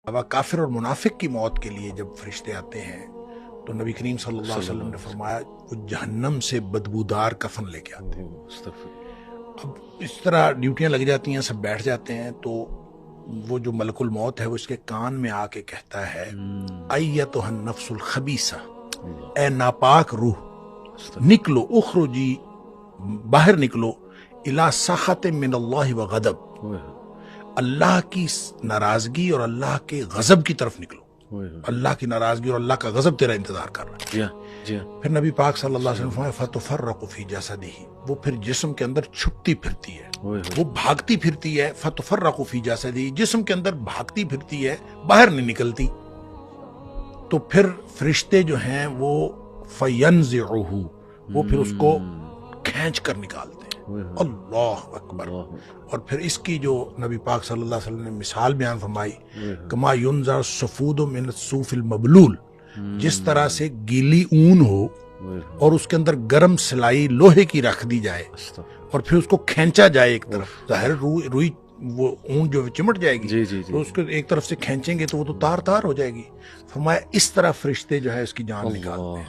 अब काफिर और मुनाफिक की मौत के लिए जब फरिश्ते आते हैं तो नबी करीम सल्लल्लाहु अलैहि वसल्लम ने फरमाया वो जहन्नम से बदबूदार कफन लेके आते हैं। अब इस तरह ड्यूटियां लग जाती हैं, सब बैठ जाते हैं, तो वो जो मलकुल मौत है वो इसके कान में आके कहता है अय्यतुहन नफ्सुल खबीसा, ए नापाक रूह निकलो, उखरुजी बाहर निकलो, इला सखत मिनल्लाहि व गदब, अल्लाह की नाराजगी और अल्लाह के गजब की तरफ निकलो। अल्लाह की नाराजगी और अल्लाह का गजब तेरा इंतजार कर रहा है। फिर नबी पाक सल्लल्लाहु अलैहि वसल्लम फतुफर्रकु फी जसदिही, वो फिर जिस्म के अंदर छुपती फिरती है, वो भागती फिरती है। फतुफर्रकु फी जसदिही, जिस्म के अंदर भागती फिरती है, बाहर नहीं निकलती। तो फिर फरिश्ते जो हैं वो फयंज़िउहु, वो फिर उसको खींच कर निकालते हैं। अल्लाह अकबर। और फिर इसकी जो नबी पाक सल्लल्लाहु अलैहि वसल्लम ने मिसाल बयान फरमाई, कमा युनज़र सफूदु मिन सूफिल मबलूल, जिस तरह से गीली ऊन हो और उसके अंदर गर्म सिलाई लोहे की रख दी जाए और फिर उसको खींचा जाए एक तरफ, जाहिर रुई वो ऊन जो चिमट जाएगी, तो उसको एक तरफ से खींचेंगे तो वो तो तार तार हो जाएगी। फरमाया इस तरह फरिश्ते जो है उसकी जान निकालते हैं।